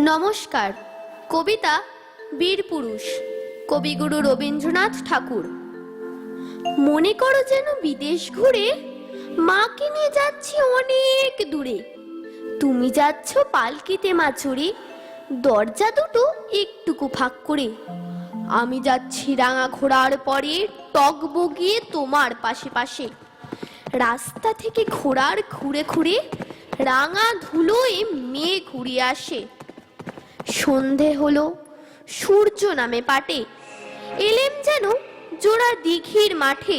নমস্কার। কবিতা বীরপুরুষ, কবিগুরু রবীন্দ্রনাথ ঠাকুর। মনে করো যেন বিদেশ ঘুরে মাকে নিয়ে যাচ্ছি অনেক দূরে। তুমি যাচ্ছ পালকিতে মা চড়ে, দরজা দুটো একটুকু ফাঁক করে। আমি যাচ্ছি রাঙা ঘোড়ার পরে, টক বগিয়ে তোমার পাশে পাশে। রাস্তা থেকে ঘোড়ার খুঁড়ে খুঁড়ে রাঙা ধুলোয় মেয়ে ঘুরিয়ে আসে। সন্ধে হলো, সূর্য নামে পাটে, এলেম যেন জোড়া দিঘির মাঠে।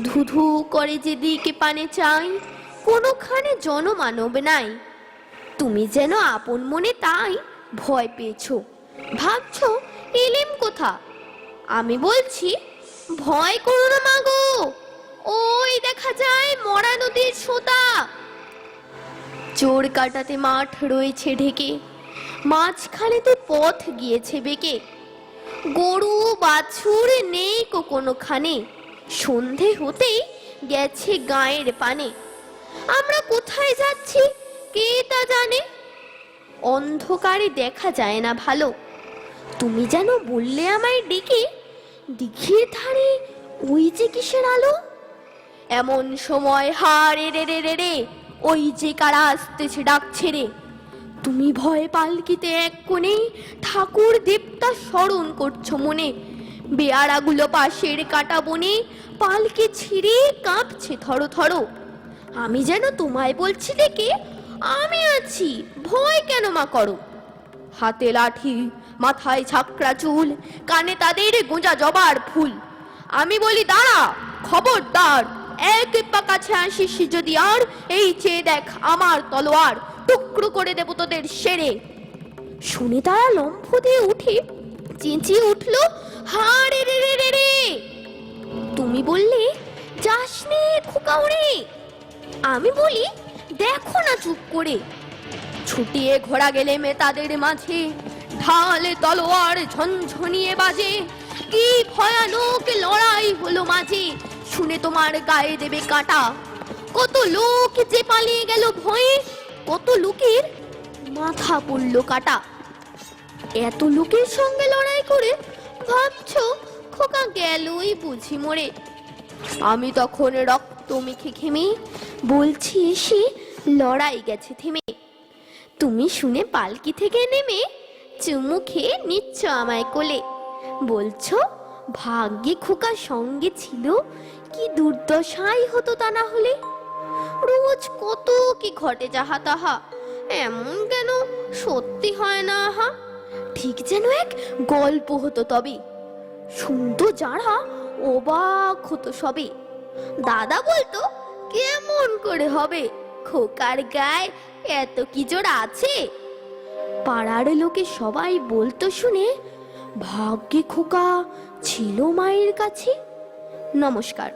ধুধু করে যেদিকে পানে চাই, কোনোখানে জনমানব নাই। তুমি যেন আপন মনে তাই ভয় পেয়েছো, ভাবছো এলেম কোথা। আমি বলছি ভয় করো না মাগো, ওই দেখা যায় মরা নদীর সোতা। চোর কাটাতে মাঠ রয়েছে ঢেকে, মাঝখানেতে পথ গিয়েছে বেঁকে। গরু বাছুর নেই কোনোখানে, সন্ধে হতেই গেছে গায়ের পানে। আমরা কোথায় যাচ্ছি কে তা জানে, অন্ধকারে দেখা যায় না ভালো। তুমি যেন বললে আমায় ডেকে, দিঘির ধারে ওই যে কিসের আলো। এমন সময় হারে রে রে রে রে, ওই যে কারা আসতেছে ডাকছে রে। তুমি ভয়ে পালকিতে এক কোণে ঠাকুর দেবতা স্মরণ করছো মনে। বেয়ারাগুলো পাশের কাটা বনে পালকি ছিঁড়ে কাঁপছে থরো থরো। আমি যেন তোমায় বলছি ডেকে, আমি আছি, ভয় কেন মা করো। হাতে লাঠি, মাথায় ছাকড়া চুল, কানে তাদের গোঁজা জবার ফুল। আমি বলি দাঁড়া, খবরদার, এক পা কাছে আসিস যদি আর, এই চেয়ে দেখ আমার তলোয়ার, টুকরো করে দেব তোদের সেরে। শুনে তারা লম্ফ দিয়ে উঠে চেঁচিয়ে উঠলো, হারে রে রে রে রে। তুমি বললে যাস নে খোকা উড়ে। আমি বলি দেখো না চুপ করে। ছুটিয়ে ঘোড়া গেলে মে তাদের মাঝে, ঢালে তলোয়ার ঝনঝনিয়ে বাজে। কি ভয়ানক লড়াই হলো মাঝে, শুনে তোমার গায়ে দেবে কাঁটা। কত লোক যে পালিয়ে গেল ভয়ে, কত লোকের মাথা পড়লো কাটা। এত লোকের সঙ্গে লড়াই করে ভাবছো খোকা গেলই বুঝি মরে। আমি তখন রক্ত মেখে ঘেমে বলছি এসে লড়াই গেছে থেমে। তুমি শুনে পালকি থেকে নেমে চুমু খেয়ে নিচ্ছ আমায় কোলে, বলছো ভাগ্যে খোকা সঙ্গে ছিল, কি দুর্দশাই হতো তা না হলে। রোজ কত কি ঘটে যাহা তাহা, এমন কেন সত্যি হয় না আহা। ঠিক যেন এক গল্প হতো তবে, শুনতো যারা অবাক হতো সবে। দাদা বলতো কেমন করে হবে, খোকার গায়ে এত কি জোর আছে। পাড়ার লোকে সবাই বলতো শুনে, ভাগ্যে খোকা ছিল মায়ের কাছে। নমস্কার।